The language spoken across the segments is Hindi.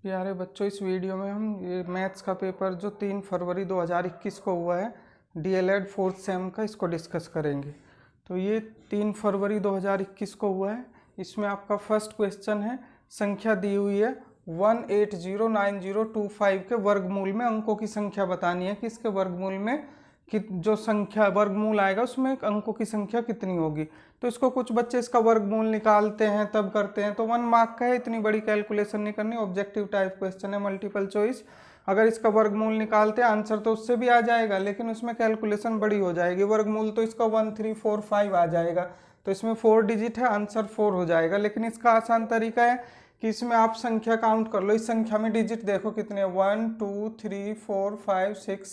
प्यारे बच्चों, इस वीडियो में हम ये मैथ्स का पेपर जो 3 फरवरी 2021 को हुआ है डीएलएड फोर्थ सेम का, इसको डिस्कस करेंगे। तो ये 3 फरवरी 2021 को हुआ है। इसमें आपका फर्स्ट क्वेश्चन है, संख्या दी हुई है 1809025 के वर्गमूल में अंकों की संख्या बतानी है कि इसके वर्गमूल में कि जो संख्या वर्गमूल आएगा उसमें अंकों की संख्या कितनी होगी। तो इसको कुछ बच्चे इसका वर्गमूल निकालते हैं तब करते हैं, तो 1 मार्क का है, इतनी बड़ी कैलकुलेशन नहीं करनी, ऑब्जेक्टिव टाइप क्वेश्चन है, मल्टीपल चॉइस। अगर इसका वर्गमूल निकालते हैं आंसर तो उससे भी आ जाएगा, लेकिन उसमें कैलकुलेशन बड़ी हो जाएगी। वर्गमूल तो इसका 1345 आ जाएगा, तो इसमें 4 डिजिट है, आंसर 4 हो जाएगा। लेकिन इसका आसान तरीका है कि इसमें आप संख्या काउंट कर लो, इस संख्या में डिजिट देखो कितने, 1 2 3 4 5 6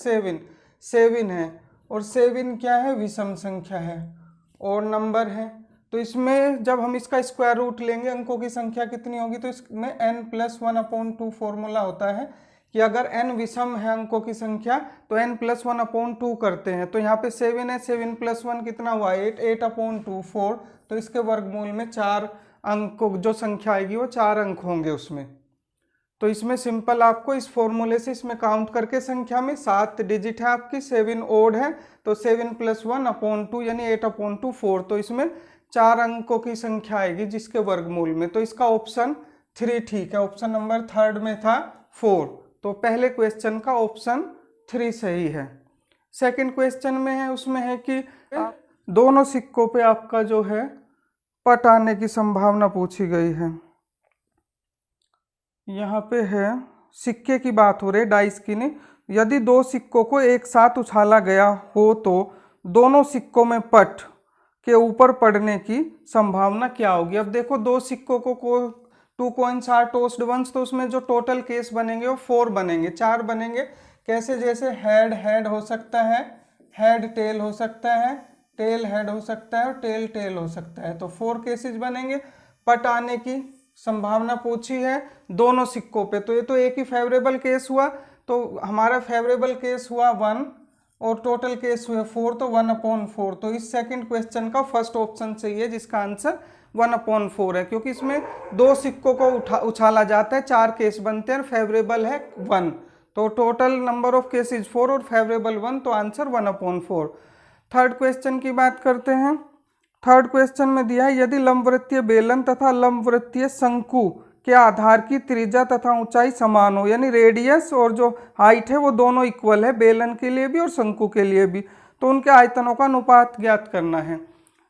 7 है, और 7 क्या है, विषम संख्या है और नंबर है। तो इसमें जब हम इसका स्क्वायर रूट लेंगे अंकों की संख्या कितनी होगी, तो इसमें n+1/2 फॉर्मूला होता है कि अगर n विषम है अंकों की संख्या तो n+1/2 करते हैं। तो यहाँ पे 7 है, 7 + 1 कितना हुआ, 8/2 4। तो इसके वर्गमूल में 4 अंक जो संख्या आएगी वो 4 अंक होंगे उसमें। तो इसमें सिंपल आपको इस फॉर्मूले से इसमें काउंट करके संख्या में 7 डिजिट है आपकी, 7 ओड है, तो 7 + 1/2 यानी 8/2 4। तो इसमें 4 अंकों की संख्या आएगी जिसके वर्गमूल में। तो इसका ऑप्शन 3 ठीक है, ऑप्शन नंबर 3 में था 4। तो पहले क्वेश्चन का ऑप्शन 3 सही है। सेकंड क्वेश्चन में है, उसमें है कि दोनों सिक्कों पे आपका जो है पट आने की संभावना पूछी गई है। यहाँ पे है सिक्के की बात हो रही है, डाइस की नहीं। यदि 2 सिक्कों को एक साथ उछाला गया हो तो दोनों सिक्कों में पट के ऊपर पड़ने की संभावना क्या होगी। अब देखो 2 सिक्कों को 2 कॉइन्स आर टॉस्ड वंस, तो उसमें जो टोटल केस बनेंगे वो 4 बनेंगे, 4 बनेंगे। कैसे, जैसे हेड हेड हो सकता है, हेड टेल हो सकता है, टेल हेड हो सकता है और टेल टेल हो सकता है। तो 4 केसेस बनेंगे। पट आने की संभावना पूछी है दोनों सिक्कों पे, तो ये तो एक ही फेवरेबल केस हुआ, तो हमारा फेवरेबल केस हुआ 1 और टोटल केस हुए 4, तो 1/4। तो इस सेकंड क्वेश्चन का फर्स्ट ऑप्शन सही है जिसका आंसर 1/4 है, क्योंकि इसमें 2 सिक्कों को उछाला जाता है, 4 केस बनते हैं, फेवरेबल है 1, तो total number of case is 4 और फेवरेबल 1, तो आंसर 1/4। थर्ड क्वेश्चन की बात करते हैं। थर्ड क्वेश्चन में दिया है, यदि लंबवृत्तीय बेलन तथा लंबवृत्तीय शंकु के आधार की त्रिज्या तथा ऊंचाई समान हो, यानी रेडियस और जो हाइट है वो दोनों इक्वल है, बेलन के लिए भी और शंकु के लिए भी, तो उनके आयतनों का अनुपात ज्ञात करना है।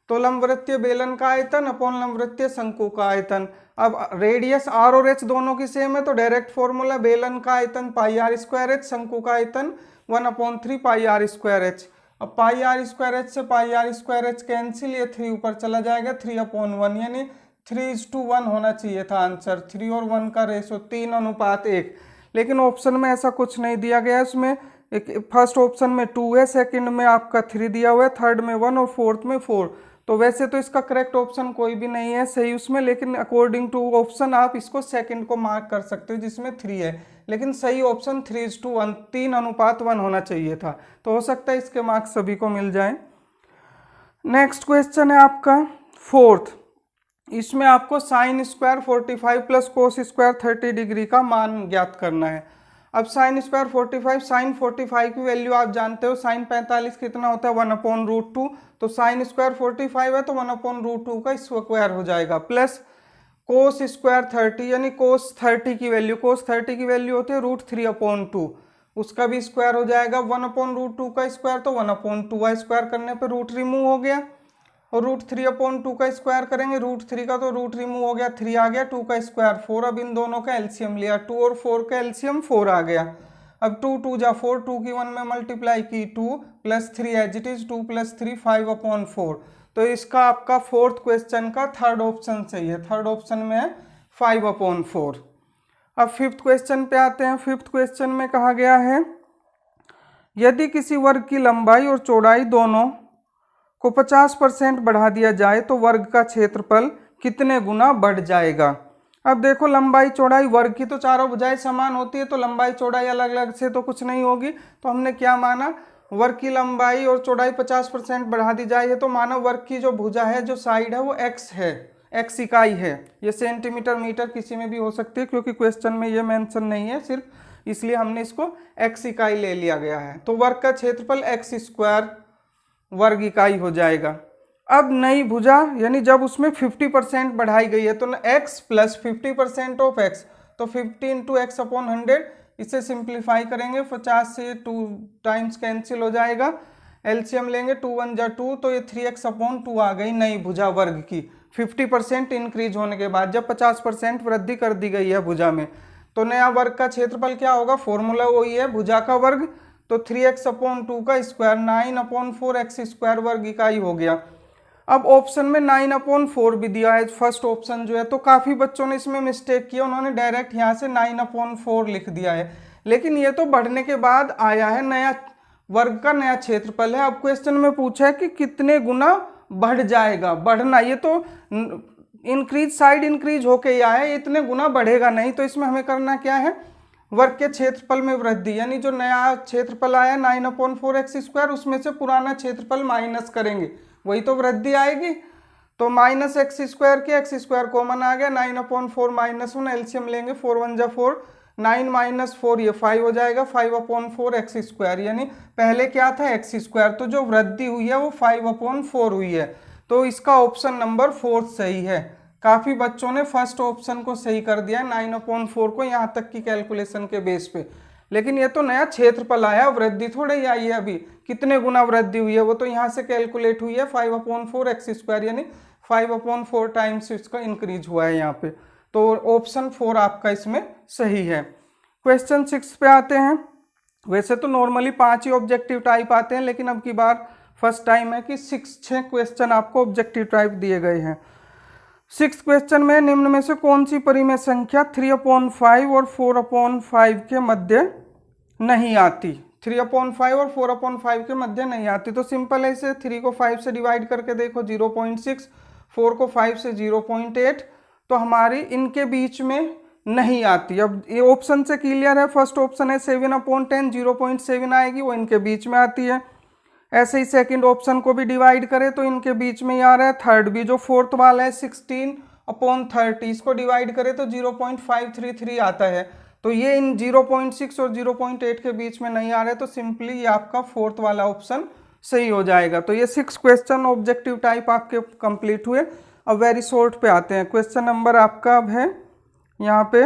तो लंबवृत्तीय बेलन का आयतन अपॉन लंबवृत्तीय शंकु का आयतन। अब रेडियस r और h दोनों की सेम है, तो डायरेक्ट फॉर्मूला, बेलन का आयतन πr²h, शंकु का आयतन 1/3 πr²h। अब πr²h से πr²h कैंसिल, ये 3 ऊपर चला जाएगा, 3/1, यानी 3:1 होना चाहिए था आंसर। 3 और 1 का रेशो 3:1, लेकिन ऑप्शन में ऐसा कुछ नहीं दिया गया। इसमें एक फर्स्ट ऑप्शन में 2 है, सेकंड में आपका 3 दिया हुआ है, थर्ड में 1 और फोर्थ में 4। तो वैसे तो इसका करेक्ट ऑप्शन कोई भी नहीं है सही उसमें, लेकिन अकॉर्डिंग टू ऑप्शन आप इसको सेकंड को मार्क कर सकते हो जिसमें 3 है, लेकिन सही ऑप्शन 3:1, 3:1 होना चाहिए था। तो हो सकता है इसके मार्क्स सभी को मिल जाएं। नेक्स्ट क्वेश्चन है आपका फोर्थ। इसमें आपको sine square 45 plus cos square 30 degree का मान ज्ञात करना है। अब साइन स्क्वायर 45, साइन 45 की वैल्यू आप जानते हो, साइन 45 कितना होता है, 1/√2। तो साइन स्क्वायर 45 है तो 1/√2 का स्क्वायर हो जाएगा, प्लस कोस स्क्वायर 30, यानी कोस 30 की वैल्यू, कोस 30 की वैल्यू होती है √3/2, उसका भी स्क्वायर हो जाएगा। 1/√2 का स्क्वायर तो 1/2, स्क्वायर करने पे रूट रिमूव हो गया, और √3/2 का स्क्वायर करेंगे, √3 का तो रूट रिमूव हो गया, 3 आ गया, 2 का स्क्वायर 4। अब इन दोनों का एलसीएम लिया, 2 और 4 का एलसीएम 4 आ गया। अब 2 2 जा 4, 2 की 1 में मल्टीप्लाई की, 2 + 3 एज इट इज, 2 + 3 5/4। तो इसका आपका फोर्थ क्वेश्चन का थर्ड ऑप्शन सही है, थर्ड ऑप्शन में है 5/4। अब फिफ्थ क्वेश्चन पे आते हैं। फिफ्थ क्वेश्चन में कहा गया है, यदि किसी वर्ग की लंबाई और चौड़ाई दोनों को 50% बढ़ा दिया जाए तो वर्ग का क्षेत्रफल कितने गुना बढ़ जाएगा। अब देखो लंबाई चौड़ाई वर्ग की तो चारों भुजाएं समान होती है, तो लंबाई चौड़ाई अलग अलग से तो कुछ नहीं होगी। तो हमने क्या माना, वर्ग की लंबाई और चौड़ाई 50% बढ़ा दी जाए, तो माना वर्ग की जो भुजा है, जो साइड है वो x है, x इकाई है। ये सेंटीमीटर मीटर किसी में भी हो सकती है, क्योंकि क्वेश्चन में ये मेंशन नहीं है सिर्फ, इसलिए हमने इसको x इकाई ले लिया गया है। तो वर्ग का क्षेत्रफल x स्क्वायर वर्ग इकाई हो जाएगा। अब नई भुजा यानी जब उसमें 50% बढ़ाई गई है तो x प्लस 50% ऑफ x, तो 50 इंटू एक्स अपॉन 100, इसे सिंप्लीफाई करेंगे 50 से 2 टाइम्स कैंसिल हो जाएगा, एलसीएम लेंगे 2 1 जा 2, तो ये 3x अपॉन 2 आ गई नई भुजा वर्ग की 50% इंक्रीज होने के बाद, जब 50% वृद्धि कर दी गई है भुजा में। तो नया वर्ग का क्षेत्रफल क्या होगा, फॉर्मूला वही है भुजा का वर्ग, तो 3x अपॉन 2 का स्क्वायर 9 अपॉन 4x स्क्वायर वर्ग इकाई हो गया। अब ऑप्शन में 9 अपॉन 4 भी दिया है फर्स्ट ऑप्शन जो है, तो काफ़ी बच्चों ने इसमें मिस्टेक किया, उन्होंने डायरेक्ट यहाँ से 9 अपॉन 4 लिख दिया है, लेकिन ये तो बढ़ने के बाद आया है, नया वर्ग का नया क्षेत्रफल है। अब क्वेश्चन में पूछा है कि कितने गुना बढ़ जाएगा, बढ़ना, ये तो इंक्रीज साइड इंक्रीज होके ही आया है, इतने गुना बढ़ेगा नहीं। तो इसमें हमें करना क्या है, वर्ग के क्षेत्रफल में वृद्धि, यानी जो नया क्षेत्रफल आया 9 अपॉन 4x स्क्वायर, उसमें से पुराना क्षेत्रफल माइनस करेंगे, वही तो वृद्धि आएगी। तो माइनस एक्स स्क्वायर के एक्स स्क्वायर कॉमन आ गया, 9 अपॉन 4 माइनस 1, एलसीएम लेंगे 4 1 जा 4, 9 माइनस 4 ये 5 हो जाएगा, 5 अपॉन 4 एक्स स्क्वायर, यानी पहले क्या था एक्स स्क्वायर, तो जो वृद्धि हुई है वो 5 अपॉन 4 हुई है। तो इसका ऑप्शन नंबर 4 सही है। काफ़ी बच्चों ने फर्स्ट ऑप्शन को सही कर दिया 9 अपॉन 4 को यहाँ तक की कैलकुलेशन के बेस पे, लेकिन ये तो नया क्षेत्रफल आया, वृद्धि थोड़ी ही आई है अभी, कितने गुना वृद्धि हुई है वो तो यहाँ से कैलकुलेट हुई है 5 अपॉन 4 एक्स स्क्वायर, यानी 5 अपॉन 4 टाइम्स इसका इंक्रीज हुआ है यहाँ पे। तो ऑप्शन 4 आपका इसमें सही है। क्वेश्चन 6 पे आते हैं। वैसे तो नॉर्मली 5 ही ऑब्जेक्टिव टाइप आते हैं, लेकिन अब की बार फर्स्ट टाइम है कि 6 क्वेश्चन आपको ऑब्जेक्टिव टाइप दिए गए हैं। 6th क्वेश्चन में निम्न में से कौन सी परिमेय संख्या 3/5 और 4/5 के मध्य नहीं आती, 3/5 और 4/5 के मध्य नहीं आती। तो सिंपल है, इसे 3 को 5 से डिवाइड करके देखो 0.6, 4 को 5 से 0.8, तो हमारी इनके बीच में नहीं आती। अब ये ऑप्शन से क्लियर है, फर्स्ट ऑप्शन है 7/10 0.7 आएगी, वो इनके बीच में आती है। ऐसे ही सेकंड ऑप्शन को भी डिवाइड करें तो इनके बीच में ही आ रहा है। थर्ड भी जो फोर्थ वाला है 16/30, इसको डिवाइड करें तो 0.533 आता है, तो ये इन 0.6 और 0.8 के बीच में नहीं आ रहा है, तो सिंपली ये आपका फोर्थ वाला ऑप्शन सही हो जाएगा। तो ये 6 क्वेश्चन ऑब्जेक्टिव टाइप आपके कंप्लीट हुए। अब वेरी शॉर्ट पे आते हैं। क्वेश्चन नंबर आपका अब है यहाँ पे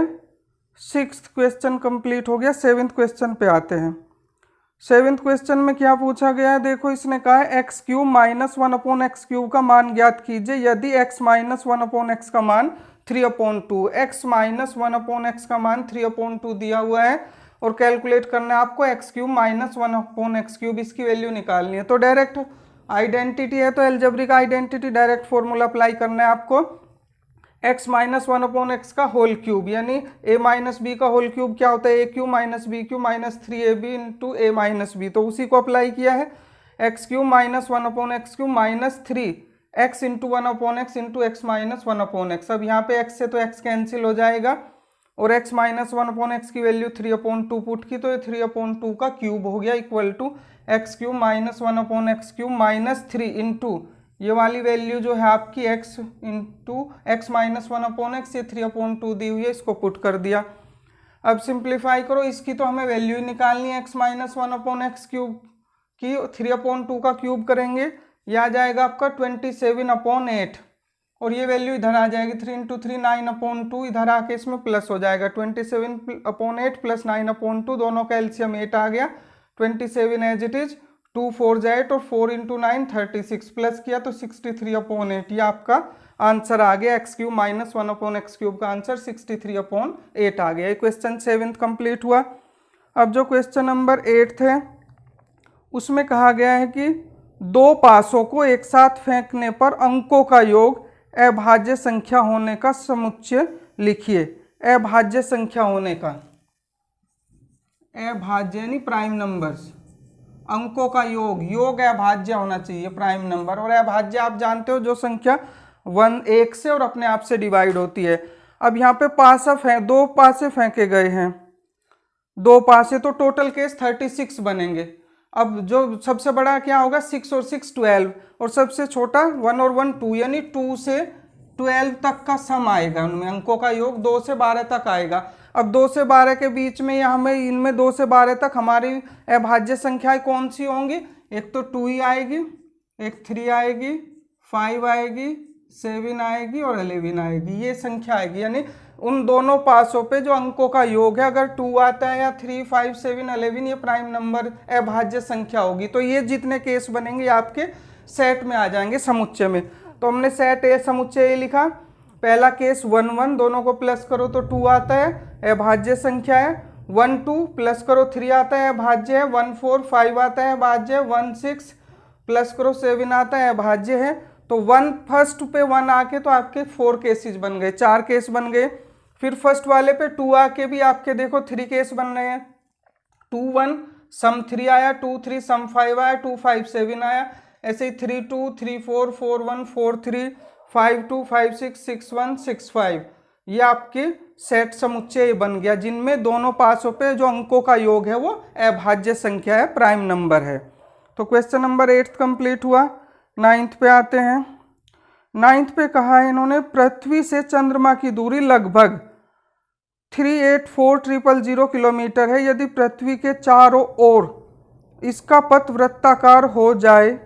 6th क्वेश्चन कंप्लीट हो गया। 7th क्वेश्चन पे आते हैं। 7th क्वेश्चन में क्या पूछा गया है, देखो इसने कहा है एक्स क्यूब माइनस 1/x³ का मान ज्ञात कीजिए यदि x माइनस 1/x का मान 3/2, x माइनस 1/x का मान 3/2 दिया हुआ है और कैलकुलेट करना है आपको x³ माइनस 1/x³, इसकी वैल्यू निकालनी है। तो डायरेक्ट आइडेंटिटी है तो algebraic identity direct formula apply करना है आपको। x माइनस 1/x का होल क्यूब, यानी a माइनस बी का होल क्यूब क्या होता है, a³ minus b³ minus 3ab into a minus B, तो उसी को अप्लाई किया है। x³ minus 1/x³ minus 3x into 1/x into x minus 1/x। अब यहाँ पे x से तो x कैंसिल हो जाएगा और x माइनस 1/x की वैल्यू 3/2 पुट की, तो ये 3/2 का क्यूब हो गया equal to x³ minus 1/x³ minus 3 into ये वाली वैल्यू जो है आपकी x into x minus 1/x, ये 3/2 दी हुई है, इसको पुट कर दिया। अब सिंप्लीफाई करो, इसकी तो हमें वैल्यू ही निकालनी है x माइनस 1/x³ की, 3/2 का क्यूब करेंगे, यह आ जाएगा आपका 27/8 और ये वैल्यू इधर आ जाएगी 3 इंटू 3 9/2, इधर आके इसमें प्लस हो जाएगा 27/8 प्लस 9/2, दोनों का एलसीएम 8 आ गया, 27 एज इट इज, 2 4 8 और 4 इंटू 9 36, प्लस किया तो 63/8, ये आपका आंसर आ गया। x³ माइनस 1/x³ का आंसर 63/8 आ गया। ये क्वेश्चन 7th कंप्लीट हुआ। अब जो क्वेश्चन नंबर 8 है उसमें कहा गया है कि दो पासों को एक साथ फेंकने पर अंकों का योग अभाज्य संख्या होने का समुच्चय लिखिए। अभाज्य संख्या होने का, अभाज्य यानी प्राइम नंबर्स, अंकों का योग अभाज्य होना चाहिए प्राइम नंबर, और अभाज्य आप जानते हो जो संख्या 1 से और अपने आप से डिवाइड होती है। अब यहाँ पे पासा दो पासे फेंके गए हैं, दो पासे, तो टोटल केस 36 बनेंगे। अब जो सबसे बड़ा क्या होगा 6 और 6 12 और सबसे छोटा 1 और 1 2, यानी 2 से 12 तक का सम आएगा, उनमें अंकों का योग 2 से 12 तक आएगा। अब 2 से 12 के बीच में या हमें इनमें 2 से 12 तक हमारी अभाज्य संख्याएं कौन सी होंगी? एक तो 2 ही आएगी, एक 3 आएगी, 5 आएगी, 7 आएगी और 11 आएगी, ये संख्या आएगी। यानी उन दोनों पासों पे जो अंकों का योग है, अगर 2 आता है या 3, 5, 7, 11, ये प्राइम नंबर अभाज्य संख्या होगी। तो ये जितने केस बनेंगे आपके सेट में आ जाएंगे, समुच्चय में। तो हमने सेट ए समुच्चय ए लिखा। पहला केस 1, 1, दोनों को प्लस करो तो 2 आता है, अभाज्य संख्या है। 1, 2 प्लस करो 3 आता है, अभाज्य है। 1, 4, 5 आता है, अभाज्य है। 1, 6 प्लस करो 7 आता है, अभाज्य है। तो 1 फर्स्ट पे 1 आके तो आपके 4 केसेस बन गए, 4 केस बन गए। फिर फर्स्ट वाले पे 2 आके भी आपके देखो 3 केस बन रहे हैं। 2, 1 सम 3 आया, 2, 3 सम 5 आया, 2, 5, 7 आया। ऐसे ही 3, 2, 3, 4, 4, 1, 4, 3, 5, 2, 5, 6, 6, 1, 6, 5। ये आपके सेट समुच्चय बन गया, जिनमें दोनों पासों पे जो अंकों का योग है वो अभाज्य संख्या है, प्राइम नंबर है। तो क्वेश्चन नंबर 8 कंप्लीट हुआ। 9th पे आते हैं। 9th पे कहा है इन्होंने, पृथ्वी से चंद्रमा की दूरी लगभग 384,000 किलोमीटर है। यदि पृथ्वी के चारों ओर इसका पथ वृत्ताकार हो जाए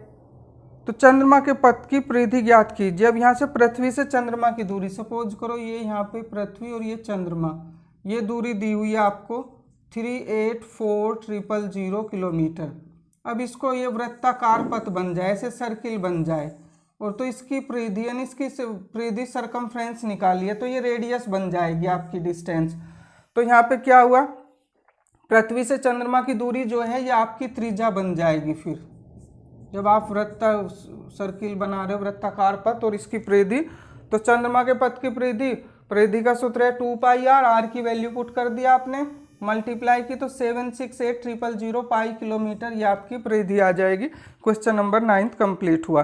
तो चंद्रमा के पथ की परिधि ज्ञात कीजिए। अब यहाँ से पृथ्वी से चंद्रमा की दूरी, सपोज करो ये यहाँ पे पृथ्वी और ये चंद्रमा, ये दूरी दी हुई है आपको 384,000 किलोमीटर। अब इसको ये वृत्ताकार पथ बन जाए, ऐसे सर्किल बन जाए, और तो इसकी परिधि यानी इसकी परिधि सरकमफ्रेंस निकालिए तो ये रेडियस बन जाएगी आपकी डिस्टेंस। तो यहाँ पे क्या हुआ, पृथ्वी से चंद्रमा की दूरी जो है ये आपकी त्रिज्या बन जाएगी। फिर जब आप सर्किल बना रहे हो, वृत्ताकार पथ, और इसकी परिधि, तो चंद्रमा के पथ की परिधि का सूत्र है 2 पाई आर। आर की वैल्यू पुट कर दिया आपने, मल्टीप्लाई की तो 768,000 पाई किलोमीटर, ये आपकी परिधि आ जाएगी। क्वेश्चन नंबर 9 कंप्लीट हुआ।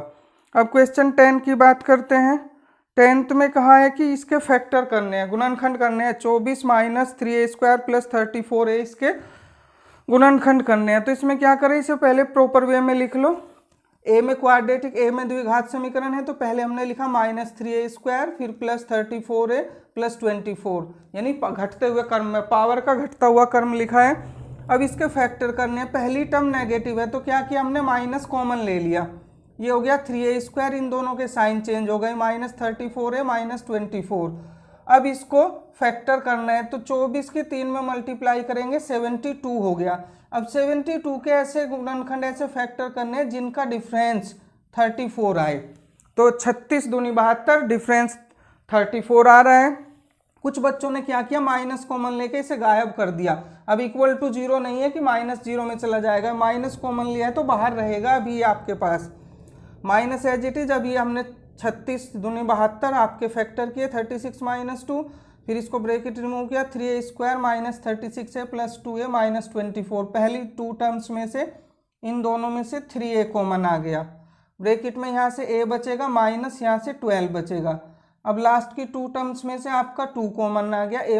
अब क्वेश्चन 10 की बात करते हैं। 10th में कहा है कि इसके फैक्टर करने हैं, गुणनखंड करने हैं। 24 माइनस 3a² प्लस 34a इसके गुणनखंड करने हैं। तो इसमें क्या करें, इसे पहले प्रॉपर वे में लिख लो। ए में क्वाड्रेटिक, ए में द्विघात समीकरण है, तो पहले हमने लिखा -3a², फिर प्लस 34a प्लस 24, यानी घटते हुए क्रम में, पावर का घटता हुआ क्रम लिखा है। अब इसके फैक्टर करने हैं। पहली टर्म नेगेटिव है तो क्या किया हमने, माइनस कॉमन ले लिया, ये हो गया 3a², इन दोनों के साइन चेंज हो गए, -34a -24। अब इसको फैक्टर करना है तो 24 की 3 में मल्टीप्लाई करेंगे 72 हो गया। अब 72 के ऐसे गुणनखंड ऐसे फैक्टर करने हैं जिनका डिफरेंस 34 आए। तो 36 दूनी 72, डिफरेंस 34 आ रहा है। कुछ बच्चों ने क्या किया, माइनस कॉमन लेके इसे गायब कर दिया। अब इक्वल टू 0 नहीं है कि -0 में चला जाएगा, माइनस कॉमन लिया है तो बाहर रहेगा अभी आपके पास माइनस एज इट इज। अब ये हमने 36 दूनी 72 आपके फैक्टर किए, 36 - 2, फिर इसको ब्रैकेट रिमूव किया, 3a² minus 36a plus 2a minus 24। पहली 2 टर्म्स में से इन दोनों में से 3a कॉमन आ गया, ब्रैकेट में यहाँ से a बचेगा माइनस यहाँ से 12 बचेगा। अब लास्ट की 2 टर्म्स में से आपका 2 कॉमन आ गया, a -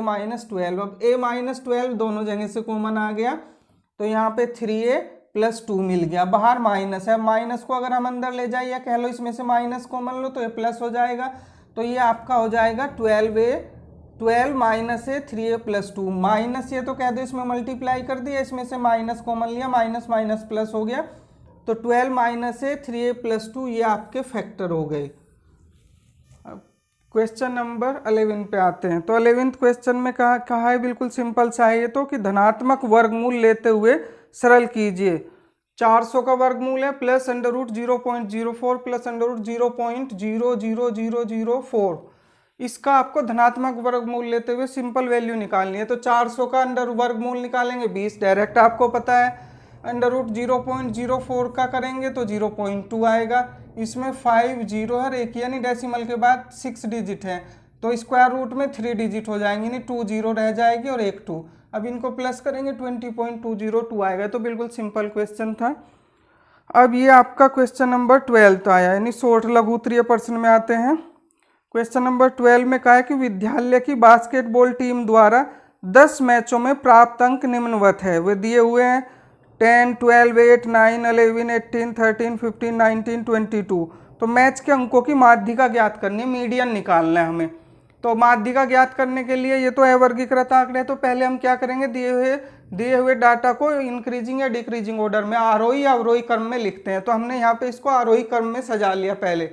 12। अब a - 12 दोनों जगह से कॉमन आ गया तो यहाँ पे 3a प्लस 2 मिल गया, बाहर माइनस है। माइनस को अगर हम अंदर ले जाए या कह लो इसमें से माइनस कॉमन लो तो ये प्लस हो जाएगा। तो ये आपका हो जाएगा 12 माइनस है 3a प्लस 2, माइनस ये तो कह दो इसमें मल्टीप्लाई कर दिया, इसमें से माइनस कॉमन लिया, माइनस माइनस प्लस हो गया। तो 12 माइनस है 3a प्लस 2, ये आपके फैक्टर हो गए। अब क्वेश्चन नंबर 11 पे आते हैं। तो 11th क्वेश्चन में कहा है, बिल्कुल सिंपल सा है ये तो, कि धनात्मक वर्गमूल लेते हुए सरल कीजिए। 400 का वर्गमूल है प्लस √0.04 प्लस √0.00004, इसका आपको धनात्मक वर्गमूल लेते हुए सिंपल वैल्यू निकालनी है। तो 400 का अंडर वर्गमूल निकालेंगे 20, डायरेक्ट आपको पता है। √0.04 का करेंगे तो 0.2 आएगा। इसमें 5 0 है, एक यानी डेसिमल के बाद 6 डिजिट है, तो स्क्वायर रूट में 3 डिजिट हो जाएंगे, यानी 2 0 रह जाएगी और 1 2। अब इनको प्लस करेंगे 20.202 आएगा। तो बिल्कुल सिंपल क्वेश्चन था। अब ये आपका क्वेश्चन नंबर 12 आया, यानी शॉर्ट लघु उत्तरीय प्रश्न में आते हैं। क्वेश्चन नंबर 12 में कहा है कि विद्यालय की बास्केटबॉल टीम द्वारा 10 मैचों में प्राप्त अंक निम्नवत है। वे दिए हुए हैं 10, 12, 8, 9, 11, 18, 13, 15, 19, 22। तो तो मैच के अंकों की माध्यिका ज्ञात करनी है, मीडियन निकालना है हमें। तो माध्यिका ज्ञात करने के लिए ये तो अवर्गीकृत आंकड़े हैं, तो पहले हम क्या करेंगे, दिए हुए डाटा को इंक्रीजिंग या डिक्रीजिंग ऑर्डर में, आरोही या अवरोही क्रम में लिखते हैं। तो हमने यहाँ पे इसको आरोही क्रम में सजा लिया, पहले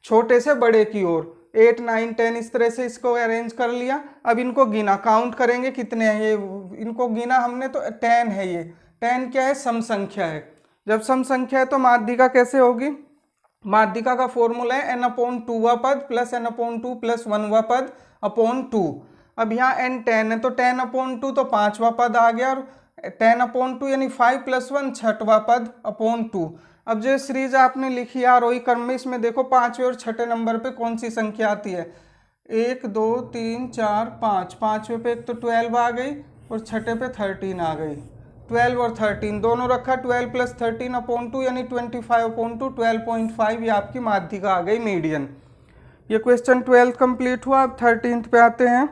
छोटे से बड़े की ओर 8, 9, 10 इस तरह से इसको अरेंज कर लिया। अब इनको गिना, काउंट करेंगे कितने हैं ये, इनको गिना हमने तो 10 है। ये 10 क्या है, सम संख्या है। जब सम संख्या है तो माध्यिका कैसे होगी, माध्यिका का फॉर्मूला है n/2वां पद प्लस n/2 प्लस 1वां पद अपॉन 2। अब यहाँ n 10 है तो 10/2 तो 5वां पद आ गया, और 10/2 यानी 5 + 1 6वां पद अपॉन 2। अब जो सीरीज आपने लिखी है आरोही क्रम में, इसमें देखो 5वें और 6ठे नंबर पे कौन सी संख्या आती है, 1 2 3 4 5। 5वें पे एक तो 12 आ गई और 6ठे पे 13 आ गई। 12 और 13 दोनों रखा, 12 + 13/2 यानी 25/2, 12.5 ये आपकी माध्यिका आ गई, मीडियन। ये क्वेश्चन 12 कंप्लीट हुआ। अब 13th पे आते हैं।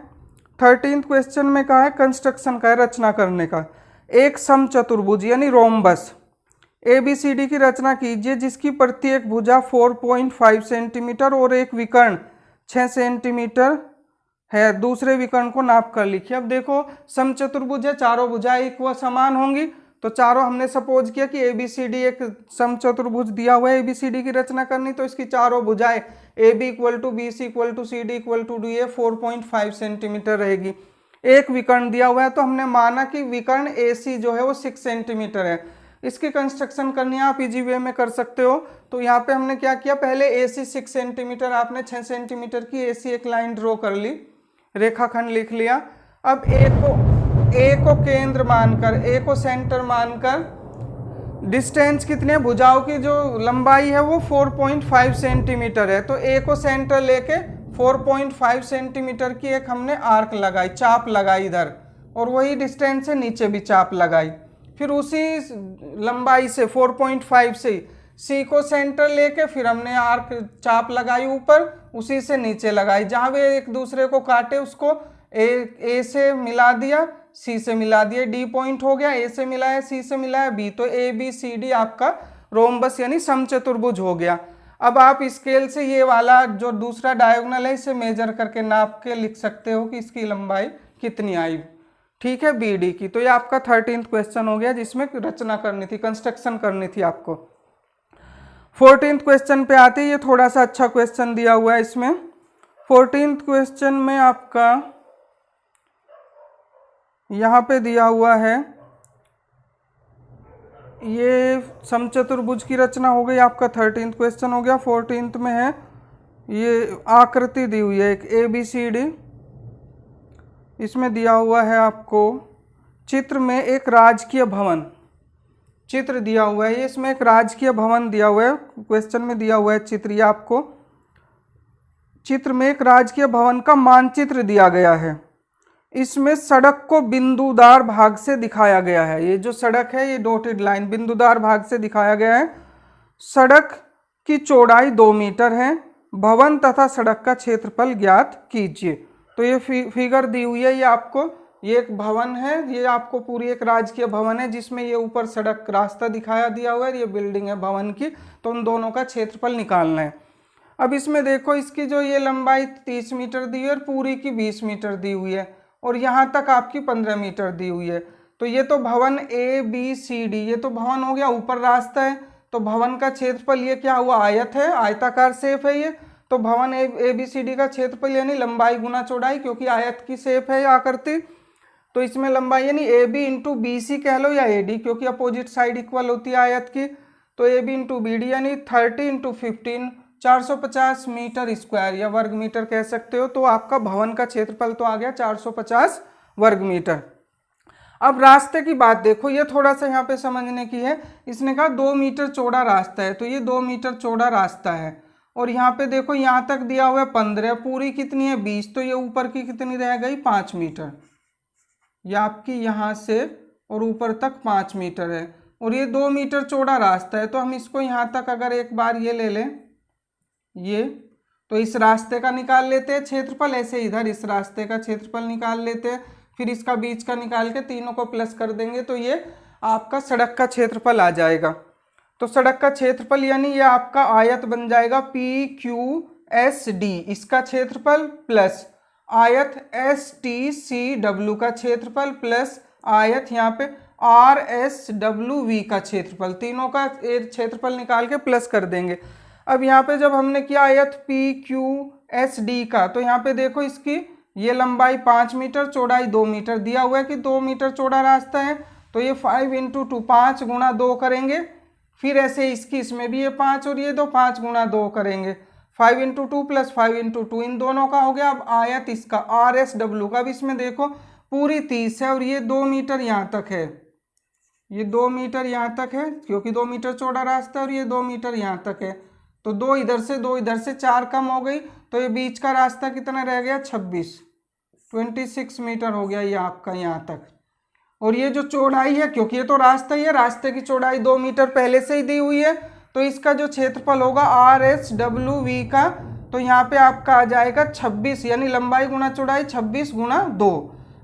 13th क्वेश्चन में कहा है कंस्ट्रक्शन का है, रचना करने का। एक समचतुर्भुज यानी रोम्बस ABCD की रचना कीजिए जिसकी प्रत्येक भुजा 4.5 सेंटीमीटर और एक विकर्ण 6 सेंटीमीटर है। दूसरे विकर्ण को नाप कर लिखिए। अब देखो समचतुर्भुज है, चारों भुजाएं एक व समान होंगी, तो चारों हमने सपोज किया कि ABCD एक समचतुर्भुज दिया हुआ है, ABCD की रचना करनी, तो इसकी चारों भुजाएं AB = BC = CD = DA 4.5 centimetre रहेगी। एक विकर्ण दिया हुआ है तो हमने माना कि विकर्ण AC जो है वो 6 सेंटीमीटर है। इसकी कंस्ट्रक्शन करनी है, आप इजी वे में कर सकते हो। तो यहाँ पे हमने क्या किया, पहले AC 6 सेंटीमीटर, आपने 6 सेंटीमीटर की AC एक लाइन ड्रॉ कर ली, रेखाखंड लिख लिया। अब A को केंद्र मानकर, A को सेंटर मानकर, डिस्टेंस कितने, भुजाओं की जो लंबाई है वो 4.5 सेंटीमीटर है, तो A को सेंटर लेके 4.5 सेंटीमीटर की एक हमने आर्क लगाई, चाप लगाई इधर, और वही डिस्टेंस से नीचे भी चाप लगाई। फिर उसी लंबाई से 4.5 से C को सेंटर लेके फिर हमने आर्क चाप लगाई ऊपर, उसी से नीचे लगाई, जहां वे एक दूसरे को काटे उसको A से मिला दिया, C से मिला दिया, D पॉइंट हो गया, A से मिलाया, C से मिलाया, B, तो ABCD आपका रोम्बस यानी समचतुर्भुज हो गया। अब आप स्केल से ये वाला जो दूसरा डायगोनल है इसे मेजर करके नाप के लिख सकते हो कि इसकी लंबाई कितनी आई, ठीक है, BD की। तो ये आपका 13th क्वेश्चन हो गया जिसमें रचना करनी थी, कंस्ट्रक्शन करनी थी आपको। 14th क्वेश्चन पे आते हैं, ये थोड़ा सा अच्छा क्वेश्चन दिया हुआ है इसमें। 14th क्वेश्चन में आपका यहाँ पे दिया हुआ है, ये समचतुर्भुज की रचना हो गई, आपका 13th क्वेश्चन हो गया। 14th में है, ये आकृति दी हुई है एक ABCD, इसमें दिया हुआ है आपको चित्र में एक राजकीय भवन, चित्र दिया हुआ है, इसमें एक राजकीय भवन दिया हुआ है, क्वेश्चन में दिया हुआ है चित्र, ये आपको चित्र में एक राजकीय भवन का मानचित्र दिया गया है। इसमें सड़क को बिंदुदार भाग से दिखाया गया है, ये जो सड़क है ये डॉटेड लाइन बिंदुदार भाग से दिखाया गया है। सड़क की चौड़ाई 2 मीटर है, भवन तथा सड़क का क्षेत्रफल ज्ञात कीजिए। तो ये फिगर दी हुई है, ये आपको, ये एक भवन है, ये आपको पूरी एक राजकीय भवन है जिसमें ये ऊपर सड़क रास्ता दिखाया दिया हुआ है, ये बिल्डिंग है भवन की, तो उन दोनों का क्षेत्रफल निकालना है। अब इसमें देखो इसकी जो ये लंबाई 30 मीटर दी हुई है और पूरी की 20 मीटर दी हुई है, और यहाँ तक आपकी 15 मीटर दी हुई है। तो ये तो भवन ABCD, ये तो भवन हो गया, ऊपर रास्ता है, तो भवन का क्षेत्रफल ये क्या हुआ, आयत है, आयताकार शेप है ये, तो भवन ABCD का क्षेत्रफल यानी लंबाई गुना चौड़ाई, क्योंकि आयत की शेप है आकृति, तो इसमें लंबाई यानी AB × BC कह लो या AD, क्योंकि अपोजिट साइड इक्वल होती है आयत की, तो AB × BD यानी 30 × 15 450 मीटर स्क्वायर या वर्ग मीटर कह सकते हो। तो आपका भवन का क्षेत्रफल तो आ गया 450 वर्ग मीटर। अब रास्ते की बात देखो, ये थोड़ा सा यहाँ पे समझने की है। इसने कहा 2 मीटर चौड़ा रास्ता है, तो ये 2 मीटर चौड़ा रास्ता है, और यहाँ पे देखो यहाँ तक दिया हुआ है 15, पूरी कितनी है 20, तो ये ऊपर की कितनी रह गई 5 मीटर, ये आपकी यहाँ से और ऊपर तक 5 मीटर है, और ये 2 मीटर चौड़ा रास्ता है, तो हम इसको यहाँ तक अगर एक बार ये ले लें, ये तो इस रास्ते का निकाल लेते हैं क्षेत्रफल, ऐसे इधर इस रास्ते का क्षेत्रफल निकाल लेते हैं, फिर इसका बीच का निकाल के तीनों को प्लस कर देंगे, तो ये आपका सड़क का क्षेत्रफल आ जाएगा। तो सड़क का क्षेत्रफल यानी ये आपका आयत बन जाएगा PQSD, इसका क्षेत्रफल प्लस आयत STCW का क्षेत्रफल प्लस आयत यहाँ पे RSWV का क्षेत्रफल, तीनों का क्षेत्रफल निकाल के प्लस कर देंगे। अब यहाँ पे जब हमने किया आयत PQSD का, तो यहाँ पे देखो इसकी ये लंबाई 5 मीटर, चौड़ाई 2 मीटर, दिया हुआ है कि 2 मीटर चौड़ा रास्ता है, तो ये 5 × 2 5 × 2 करेंगे। फिर ऐसे इसकी इसमें भी ये 5 और ये 2 5 × 2 करेंगे, 5 × 2 + 5 × 2 इन दोनों का हो गया। अब आयत इसका RSW का भी इसमें देखो पूरी 30 है और ये 2 मीटर यहाँ तक है, ये 2 मीटर यहाँ तक है क्योंकि 2 मीटर चौड़ा रास्ता है और ये 2 मीटर यहाँ तक है, तो 2 इधर से 2 इधर से 4 कम हो गई, तो ये बीच का रास्ता कितना रह गया 26 मीटर हो गया ये आपका यहाँ तक। और ये जो चौड़ाई है, क्योंकि ये तो रास्ता ही है, रास्ते की चौड़ाई 2 मीटर पहले से ही दी हुई है, तो इसका जो क्षेत्रफल होगा RSWV का, तो यहाँ पे आपका आ जाएगा 26, यानी लंबाई गुना चौड़ाई 26 × 2।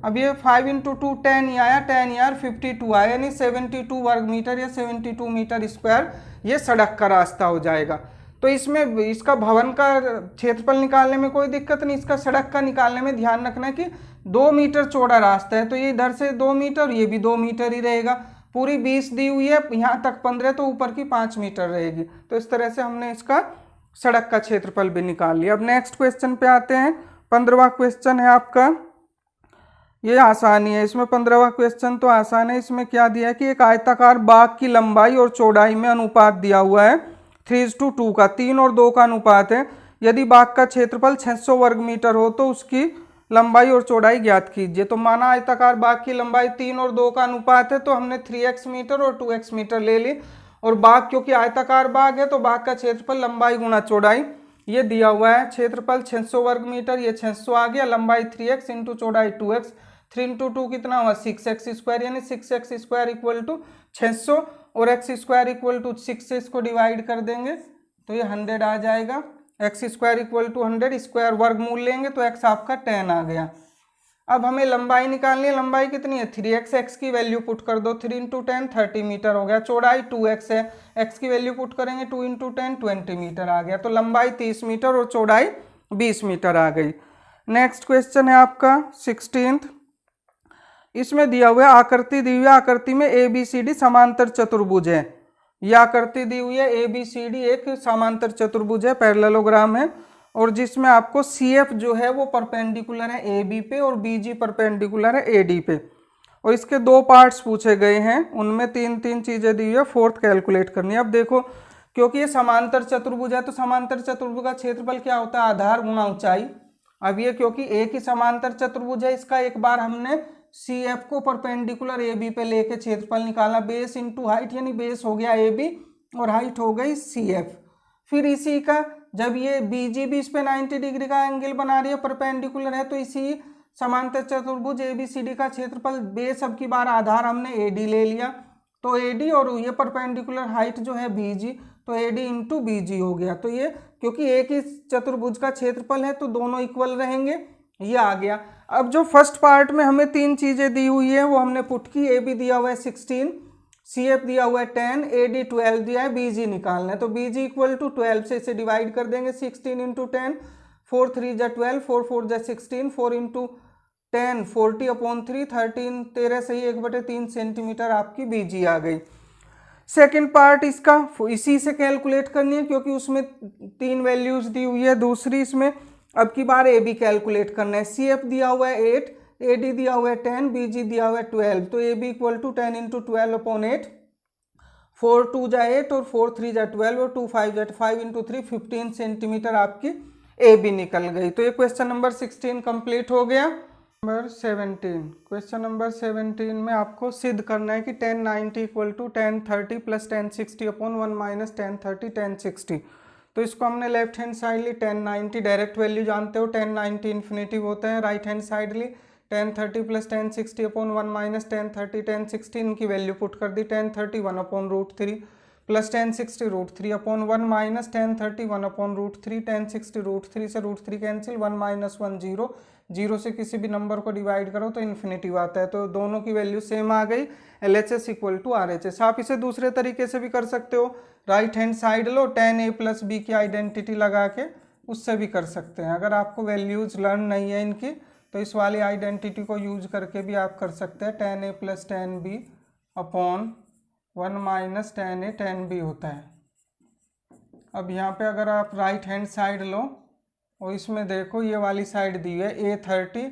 अब ये 5 × 2 10 ही आया, 10 यार 52 आया, यानी 72 वर्ग मीटर या 72 मीटर स्क्वायर ये सड़क का रास्ता हो जाएगा। तो इसमें इसका भवन का क्षेत्रफल निकालने में कोई दिक्कत नहीं, इसका सड़क का निकालने में ध्यान रखना है कि 2 मीटर चौड़ा रास्ता है, तो ये इधर से 2 मीटर, ये भी 2 मीटर ही रहेगा, पूरी 20 दी हुई है, यहाँ तक 15, तो ऊपर की 5 मीटर रहेगी। तो इस तरह से हमने इसका सड़क का क्षेत्रफल भी निकाल लिया। अब नेक्स्ट क्वेश्चन पे आते हैं। 15वां क्वेश्चन है आपका, ये आसानी है, इसमें 15वां क्वेश्चन तो आसान है। इसमें क्या दिया है कि एक आयताकार बाग की लंबाई और चौड़ाई में अनुपात दिया हुआ है 3:2 का, 3 और 2 का अनुपात है। यदि बाग का क्षेत्रफल 600 वर्ग मीटर हो तो उसकी लंबाई और चौड़ाई ज्ञात कीजिए। तो माना आयताकार बाग की लंबाई 3 और 2 का अनुपात है, तो हमने 3x मीटर और 2x मीटर ले ली, और बाग क्योंकि आयताकार बाग है तो बाग का क्षेत्रफल लंबाई गुना चौड़ाई ये दिया हुआ है, क्षेत्रफल 600 वर्ग मीटर, ये 600 आ गया, लंबाई 3x × चौड़ाई 2x, 3 × 2 कितना हुआ 6x², यानी 6x² = 600 और x² = 6 से इसको डिवाइड कर देंगे तो ये 100 आ जाएगा, x² = 100, स्क्वायर वर्गमूल लेंगे तो x आपका 10 आ गया। अब हमें लंबाई निकालनी है, लंबाई कितनी है 3x, x की वैल्यू पुट कर दो, 3 × 10 30 मीटर हो गया, चौड़ाई 2x है, x की वैल्यू पुट करेंगे 2 × 10 20 मीटर आ गया, तो लंबाई 30 मीटर और चौड़ाई 20 मीटर आ गई। नेक्स्ट क्वेश्चन है आपका 16th। इसमें दिया हुआ आकृति दी हुई है, आकृति में ABCD समांतर चतुर्भुज है। यह आकृति दी हुई है ABCD एक समांतर चतुर्भुज है, पैरेललोग्राम है, और जिसमें आपको CF जो है वो परपेंडिकुलर है AB पे और BG परपेंडिकुलर है AD पे, और इसके 2 पार्ट्स पूछे गए हैं, उनमें 3 चीजें दी हुई है, 4th कैलकुलेट करनी है। अब देखो क्योंकि ये समांतर चतुर्भुज है तो समांतर चतुर्भुज का क्षेत्रफल क्या होता है आधार गुना ऊंचाई। अब ये क्योंकि एक ही समांतर चतुर्भुज है, इसका एक बार हमने CF को परपेंडिकुलर AB पे लेके क्षेत्रफल निकालना, बेस इंटू हाइट, यानी बेस हो गया AB और हाइट हो गई CF। फिर इसी का जब ये BG भी इस पे 90 डिग्री का एंगल बना रही है, परपेंडिकुलर है, तो इसी समांतर चतुर्भुज ABCD का क्षेत्रफल बेस अब की बार आधार हमने AD ले लिया, तो AD और ये परपेंडिकुलर हाइट जो है BG, तो AD इंटू BG हो गया। तो ये क्योंकि एक ही चतुर्भुज का क्षेत्रफल है तो दोनों इक्वल रहेंगे, ये आ गया। अब जो फर्स्ट पार्ट में हमें 3 चीजें दी हुई है वो हमने पुट की, AB दिया हुआ है 16, CF दिया हुआ है 10, AD 12 दिया है, BG निकालना है, तो BG = 12 से इसे डिवाइड कर देंगे, 16 × 10, 4 3 = 12, 4 4 = 16, 4 × 10 40/3, 13 13 सही 1/3 सेंटीमीटर आपकी BG आ गई। सेकेंड पार्ट इसका इसी से कैलकुलेट करनी है क्योंकि उसमें 3 वैल्यूज दी हुई है। दूसरी इसमें अब की बार AB कैलकुलेट करना है, CF दिया हुआ है 8, AD दिया हुआ है 10, BG दिया हुआ है 12, तो AB = 10 × 12/8, 4 2 = 8 और 4 3 = 12 और 2 5 = 5 × 3 15 सेंटीमीटर आपकी AB निकल गई। तो ये क्वेश्चन नंबर 16 कंप्लीट हो गया। नंबर 17, क्वेश्चन नंबर 17 में आपको सिद्ध करना है कि 1090 = 1030 + 1060/1 - 1030 1060। तो इसको हमने लेफ्ट हैंड साइड ली 1090, डायरेक्ट वैल्यू जानते हो 1090 इन्फिनेटिव होता है, राइट हैंड साइड ली 1030 + 1060/1 - 1030 1060, इनकी वैल्यू पुट कर दी, 1030 1/√3 plus ten sixty root three upon one minus ten thirty one upon root three, ten sixty root three से root three cancel, one minus one zero, zero से किसी भी नंबर को डिवाइड करो तो इन्फिनिटी आता है, तो दोनों की वैल्यू सेम आ गई, LHS इक्वल टू RHS। आप इसे दूसरे तरीके से भी कर सकते हो, right hand side low, ten A plus B की आइडेंटिटी लगा के उससे भी कर सकते हैं। अगर आपको वैल्यूज लर्न नहीं है इनकी तो इस वाली आइडेंटिटी को यूज करके भी आप कर सकते हैं, ten A plus ten B upon one minus ten A ten B होता है। अब यहाँ पे अगर आप राइट हैंड साइड लो और इसमें देखो ये वाली साइड दी है ए 30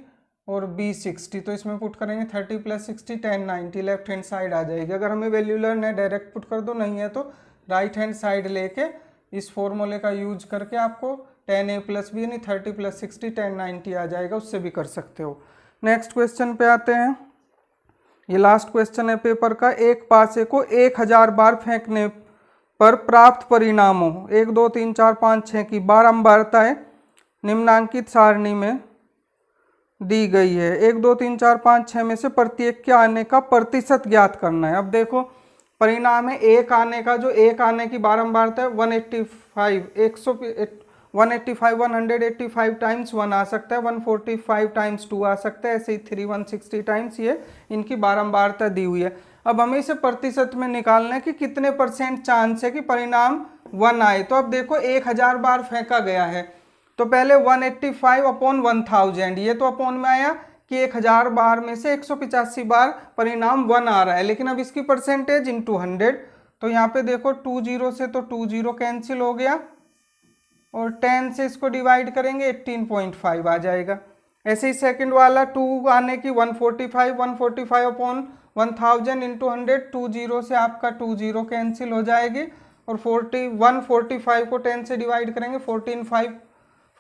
और बी 60, तो इसमें पुट करेंगे 30 प्लस 60 10 90, लेफ्ट हैंड साइड आ जाएगी। अगर हमें वैल्यू लर्न है डायरेक्ट पुट कर दो, नहीं है तो राइट हैंड साइड लेके इस फॉर्मूले का यूज करके आपको 10a प्लस बी यानी 30 प्लस 60 10 90 आ जाएगा, उससे भी कर सकते हो। नेक्स्ट क्वेश्चन पे आते हैं, ये लास्ट क्वेश्चन है पेपर का। एक पासे को 1000 बार फेंकने पर प्राप्त परिणामों 1 2 3 4 5 6 की बारंबारता निम्नांकित सारणी में दी गई है। 1 2 3 4 5 6 में से प्रत्येक के आने का प्रतिशत ज्ञात करना है। अब देखो परिणाम है एक आने का, जो एक आने की बारंबारता है 185 185 टाइम्स 1 आ सकता है, 145 टाइम्स 2 आ सकता है, ऐसे ही 160 टाइम्स ये इनकी बारंबारता दी हुई है। अब हमें इसे प्रतिशत में निकालना है कि कितने % चांस है कि परिणाम 1 आए। तो अब देखो 1000 बार फेंका गया है तो पहले 185 अपॉन 1000, ये तो अपॉन में आया कि 1000 बार में से 185 बार परिणाम 1 आ रहा है, लेकिन अब इसकी परसेंटेज इंटू 100, तो यहाँ पे देखो 2 जीरो से तो 2 जीरो कैंसिल हो गया और 10 से इसको डिवाइड करेंगे 18.5 आ जाएगा। ऐसे ही सेकंड वाला 2 आने की 145 अपॉन 1000 इंटू 100, 2 जीरो से आपका 2 जीरो कैंसिल हो जाएगी और 145 को 10 से डिवाइड करेंगे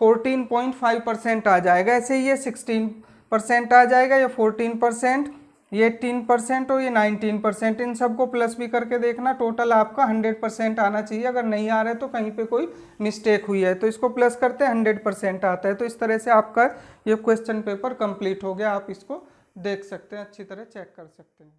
14.5% आ जाएगा। ऐसे ही ये 16% आ जाएगा, या 14%, ये 18% और ये 19%। इन सबको प्लस भी करके देखना, टोटल आपका 100% आना चाहिए। अगर नहीं आ रहा है तो कहीं पे कोई मिस्टेक हुई है, तो इसको प्लस करते हैं 100% आता है। तो इस तरह से आपका ये क्वेश्चन पेपर कंप्लीट हो गया। आप इसको देख सकते हैं, अच्छी तरह चेक कर सकते हैं।